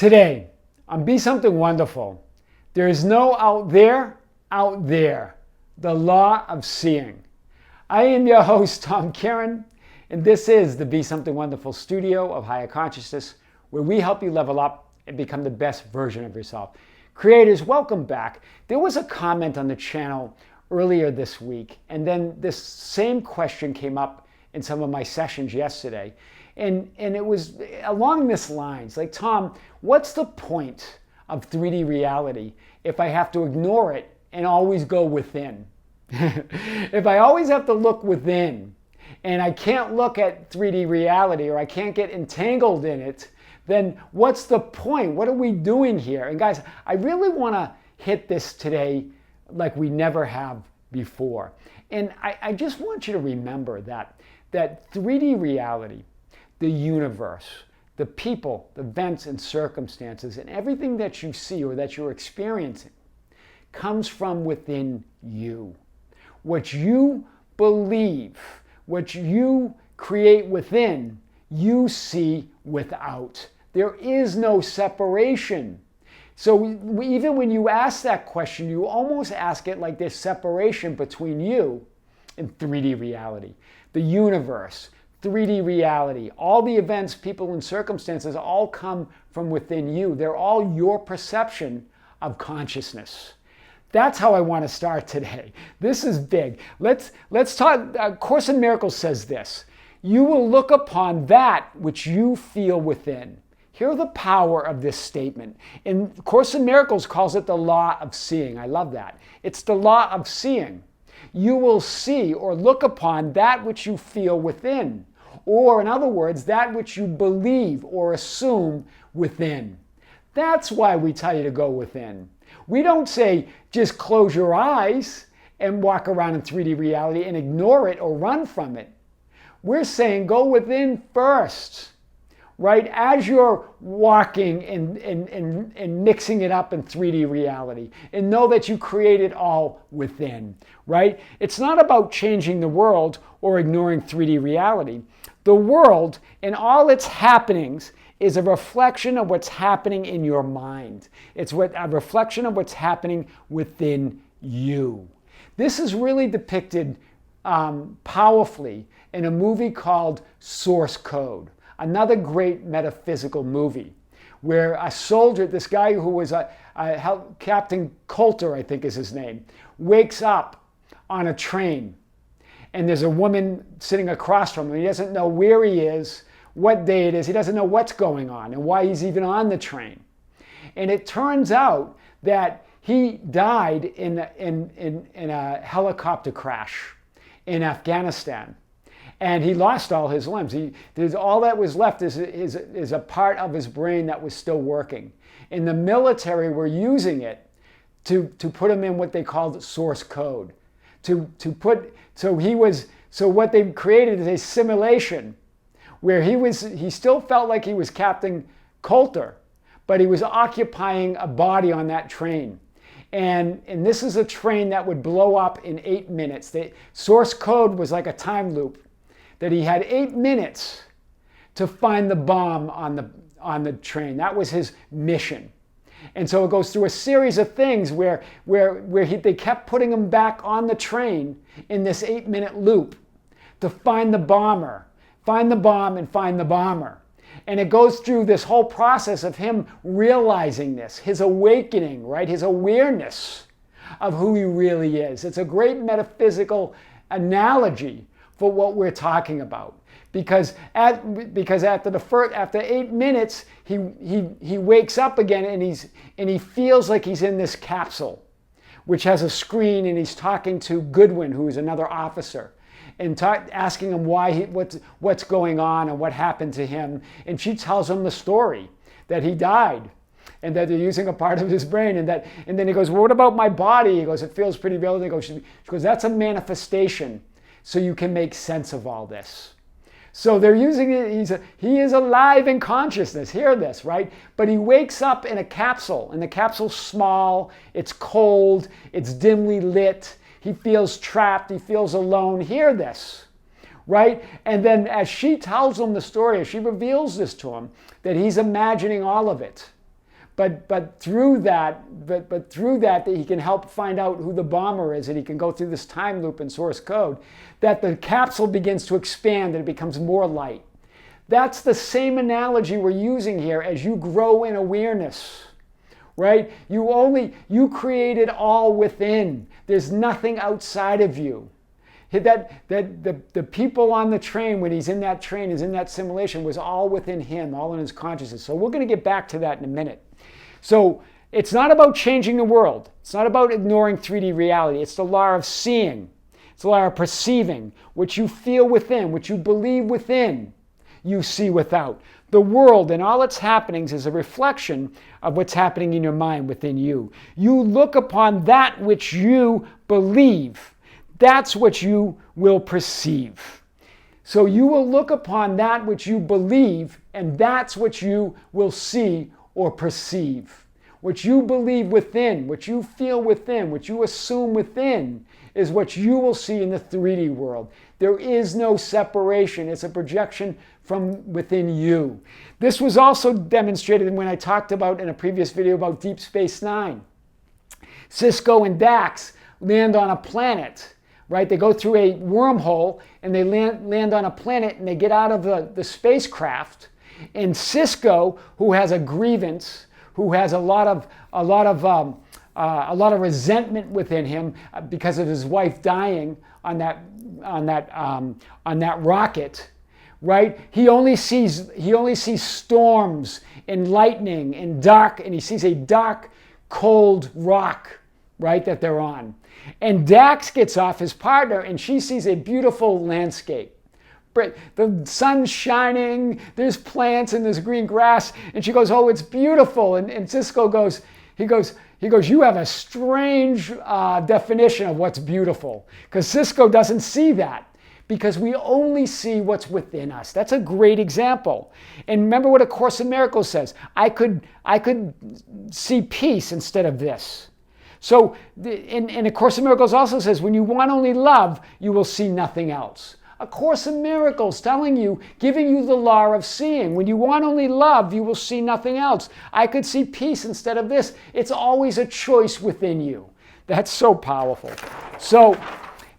Today, on Be Something Wonderful, there is no out there, the law of seeing. I am your host, Tom Kieran, and this is the Be Something Wonderful studio of higher consciousness, where we help you level up and become the best version of yourself. Creators, welcome back. There was a comment on the channel earlier this week, and then this same question came up in some of my sessions yesterday. And it was along this lines, like, Tom, what's the point of 3D reality if I have to ignore it and always go within? If I always have to look within and I can't look at 3D reality, or I can't get entangled in it, then what's the point? What are we doing here? And guys, I really want to hit this today like we never have before. And I just want you to remember that 3D reality, the universe, the people, the events and circumstances, and everything that you see or that you're experiencing comes from within you. What you believe, what you create within, you see without. There is no separation. So even when you ask that question, you almost ask it like there's separation between you and 3D reality, the universe, 3D reality. All the events, people, and circumstances all come from within you. They're all your perception of consciousness. That's how I want to start today. This is big. Let's talk. Course in Miracles says this: you will look upon that which you feel within. Hear the power of this statement. And Course in Miracles calls it the law of seeing. I love that. It's the law of seeing. You will see or look upon that which you feel within. Or, in other words, that which you believe or assume within. That's why we tell you to go within. We don't say just close your eyes and walk around in 3D reality and ignore it or run from it. We're saying go within first, right? As you're walking and mixing it up in 3D reality, and know that you create it all within, right? It's not about changing the world or ignoring 3D reality. The world and all its happenings is a reflection of what's happening in your mind. It's a reflection of what's happening within you. This is really depicted powerfully in a movie called Source Code, another great metaphysical movie, where a soldier, this guy who was Captain Coulter, I think is his name, wakes up on a train. And there's a woman sitting across from him. He doesn't know where he is, what day it is. He doesn't know what's going on and why he's even on the train. And it turns out that he died in a helicopter crash in Afghanistan. And he lost all his limbs. All that was left is a part of his brain that was still working. And the military were using it to put him in what they called source code. So what they created is a simulation where he still felt like he was Captain Coulter, but he was occupying a body on that train. And this is a train that would blow up in 8 minutes. The source code was like a time loop, that he had 8 minutes to find the bomb on the train. That was his mission. And so it goes through a series of things where they kept putting him back on the train in this 8-minute loop to find the bomber, find the bomb and find the bomber. And it goes through this whole process of him realizing this, his awakening, right? His awareness of who he really is. It's a great metaphysical analogy for what we're talking about. Because after 8 minutes, he wakes up again and he feels like he's in this capsule, which has a screen, and he's talking to Goodwin, who is another officer, and asking him what's going on and what happened to him. And she tells him the story that he died, and that they're using a part of his brain, and then he goes, well, what about my body? He goes, it feels pretty real. And she goes, that's a manifestation, so you can make sense of all this. So they're using it, he is alive in consciousness, hear this, right? But he wakes up in a capsule, and the capsule's small, it's cold, it's dimly lit, he feels trapped, he feels alone, hear this, right? And then as she tells him the story, as she reveals this to him, that he's imagining all of it, but through that, that he can help find out who the bomber is, and he can go through this time loop in source code, that the capsule begins to expand and it becomes more light. That's the same analogy we're using here as you grow in awareness, right? You created all within. There's nothing outside of you. The people on the train, when he's in that train, is in that simulation, was all within him, all in his consciousness. So we're going to get back to that in a minute. So it's not about changing the world. It's not about ignoring 3D reality. It's the law of seeing. It's the law of perceiving. What you feel within, what you believe within, you see without. The world and all its happenings is a reflection of what's happening in your mind within you. You look upon that which you believe. That's what you will perceive. So you will look upon that which you believe, and that's what you will see or perceive. What you believe within, what you feel within, what you assume within is what you will see in the 3D world. There is no separation. It's a projection from within you. This was also demonstrated when I talked about in a previous video about Deep Space Nine. Cisco and Dax land on a planet, right? They go through a wormhole and they land on a planet, and they get out of the spacecraft. And Cisco, who has a grievance, who has a lot of resentment within him because of his wife dying on that rocket, right? He only sees storms and lightning and dark, and he sees a dark, cold rock, right, that they're on. And Dax gets off, his partner, and she sees a beautiful landscape. The sun's shining, there's plants and there's green grass, and she goes, "Oh, it's beautiful." And Cisco goes, he goes, "You have a strange definition of what's beautiful." Because Cisco doesn't see that, because we only see what's within us. That's a great example. And remember what A Course in Miracles says. I could see peace instead of this. So, and A Course in Miracles also says, when you want only love, you will see nothing else. A Course in Miracles telling you, giving you the law of seeing. When you want only love, you will see nothing else. I could see peace instead of this. It's always a choice within you. That's so powerful. So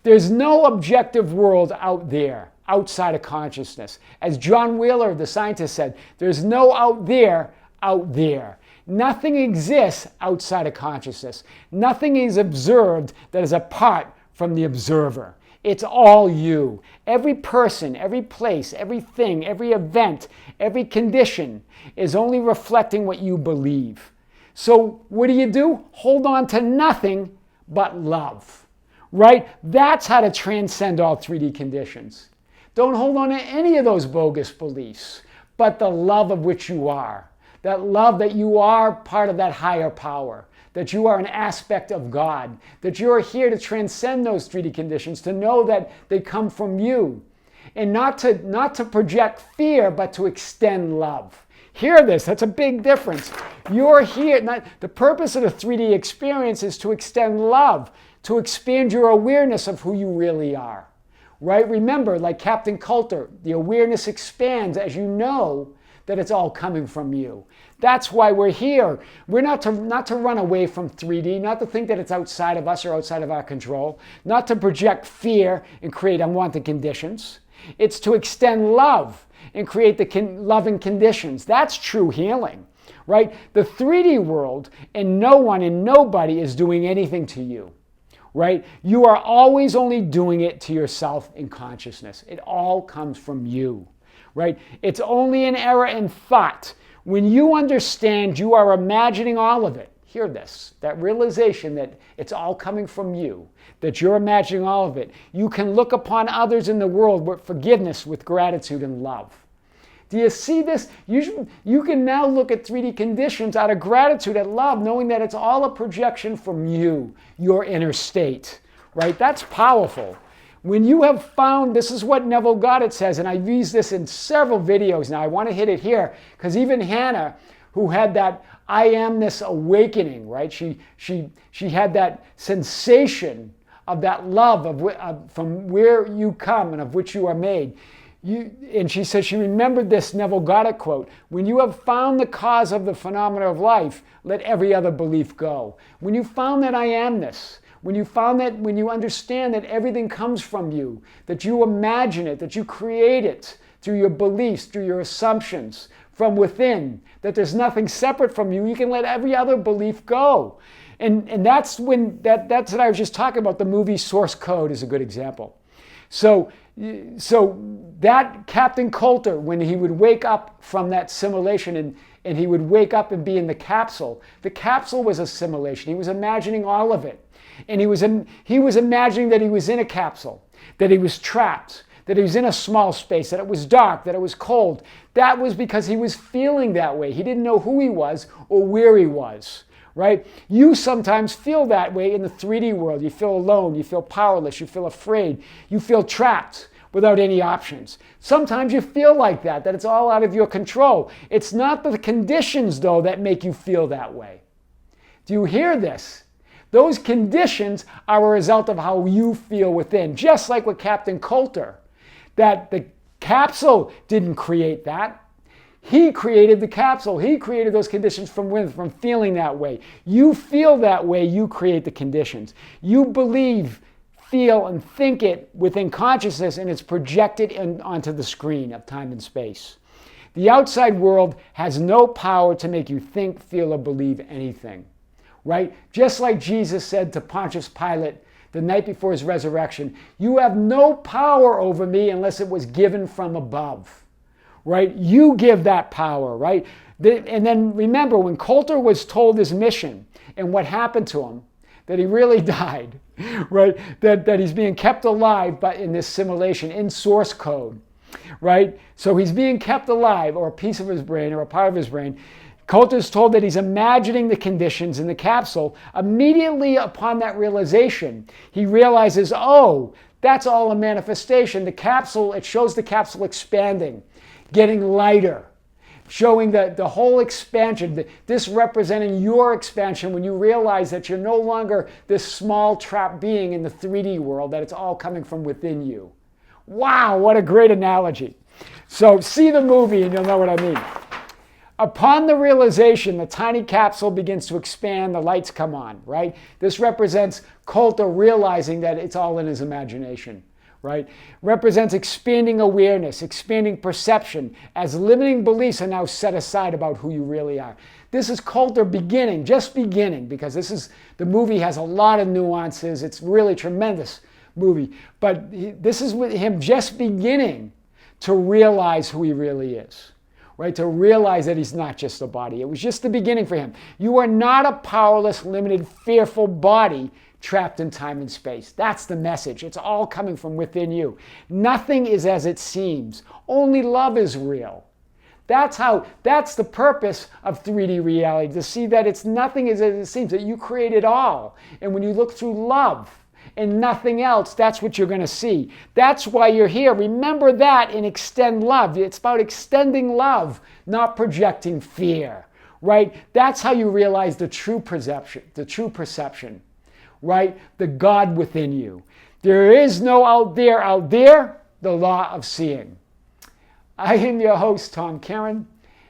there's no objective world out there, outside of consciousness. As John Wheeler, the scientist, said, there's no out there, out there. Nothing exists outside of consciousness. Nothing is observed that is apart from the observer. It's all you. Every person, every place, everything, every event, every condition is only reflecting what you believe. So what do? Hold on to nothing but love, right? That's how to transcend all 3D conditions. Don't hold on to any of those bogus beliefs, but the love of which you are. That love that you are part of that higher power, that you are an aspect of God, that you are here to transcend those 3D conditions, to know that they come from you, and not to project fear, but to extend love. Hear this, that's a big difference. You're here, the purpose of the 3D experience is to extend love, to expand your awareness of who you really are, right? Remember, like Captain Coulter, the awareness expands as you know that it's all coming from you. That's why we're here. We're not to run away from 3D, not to think that it's outside of us or outside of our control, not to project fear and create unwanted conditions. It's to extend love and create the loving conditions. That's true healing, right? The 3D world, and no one and nobody is doing anything to you, right? You are always only doing it to yourself in consciousness. It all comes from you. Right? It's only an error in thought. When you understand you are imagining all of it, hear this, that realization that it's all coming from you, that you're imagining all of it, you can look upon others in the world with forgiveness, with gratitude and love. Do you see this? You can now look at 3D conditions out of gratitude and love, knowing that it's all a projection from you, your inner state. Right? That's powerful. When you have found, this is what Neville Goddard says, and I've used this in several videos now. I want to hit it here, because even Hannah, who had that I amness awakening, right? She had that sensation of that love from where you come and of which you are made. And she said she remembered this Neville Goddard quote: when you have found the cause of the phenomena of life, let every other belief go. When you found that I amness, when you understand that everything comes from you, that you imagine it, that you create it through your beliefs, through your assumptions, from within, that there's nothing separate from you, you can let every other belief go. And that's what I was just talking about. The movie Source Code is a good example. So that Captain Coulter, when he would wake up from that simulation and he would wake up and be in the capsule was a simulation. He was imagining all of it. And he was imagining that he was in a capsule, that he was trapped, that he was in a small space, that it was dark, that it was cold. That was because he was feeling that way. He didn't know who he was or where he was. Right? You sometimes feel that way in the 3D world. You feel alone, you feel powerless, you feel afraid, you feel trapped without any options. Sometimes you feel like that it's all out of your control. It's not the conditions, though, that make you feel that way. Do you hear this? Those conditions are a result of how you feel within. Just like with Captain Coulter, that the capsule didn't create that. He created the capsule. He created those conditions from feeling that way. You feel that way, you create the conditions. You believe, feel, and think it within consciousness, and it's projected onto the screen of time and space. The outside world has no power to make you think, feel, or believe anything. Right? Just like Jesus said to Pontius Pilate the night before his resurrection, you have no power over me unless it was given from above. Right? You give that power, right? And then remember, when Coulter was told his mission and what happened to him, that he really died, right? That he's being kept alive but in this simulation, in source code, right? So he's being kept alive, or a piece of his brain or a part of his brain. Coulter's told that he's imagining the conditions in the capsule. Immediately upon that realization, he realizes, oh, that's all a manifestation. The capsule, it shows the capsule expanding, getting lighter, showing the whole expansion, this representing your expansion when you realize that you're no longer this small trapped being in the 3D world, that it's all coming from within you. Wow, what a great analogy. So see the movie and you'll know what I mean. Upon the realization, the tiny capsule begins to expand, the lights come on, right? This represents Coulter realizing that it's all in his imagination. Right? Represents expanding awareness, expanding perception, as limiting beliefs are now set aside about who you really are. This is Coulter beginning, just beginning, because the movie has a lot of nuances. It's really tremendous movie. But this is with him just beginning to realize who he really is. Right? To realize that he's not just a body. It was just the beginning for him. You are not a powerless, limited, fearful body trapped in time and space. That's the message. It's all coming from within you. Nothing is as it seems. Only love is real. That's the purpose of 3D reality, to see that it's nothing as it seems, that you create it all. And when you look through love and nothing else, that's what you're going to see. That's why you're here. Remember that and extend love. It's about extending love, not projecting fear. Right? That's how you realize the true perception. Right? The God within you. There is no out there, the law of seeing. I am your host, Tom Karen,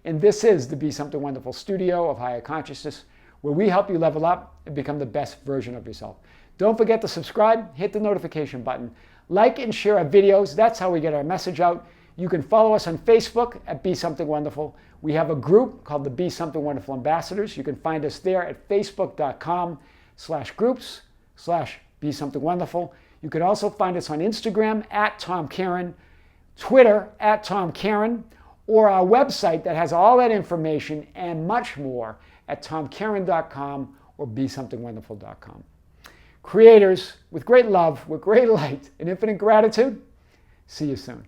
and this is the Be Something Wonderful studio of Higher Consciousness, where we help you level up and become the best version of yourself. Don't forget to subscribe, hit the notification button, like and share our videos. That's how we get our message out. You can follow us on Facebook at Be Something Wonderful. We have a group called the Be Something Wonderful Ambassadors. You can find us there at facebook.com/groups/Be Something Wonderful. You can also find us on Instagram at Tom Karen, Twitter at Tom Karen, or our website that has all that information and much more at tomkaren.com or besomethingwonderful.com. Creators, with great love, with great light, and infinite gratitude, see you soon.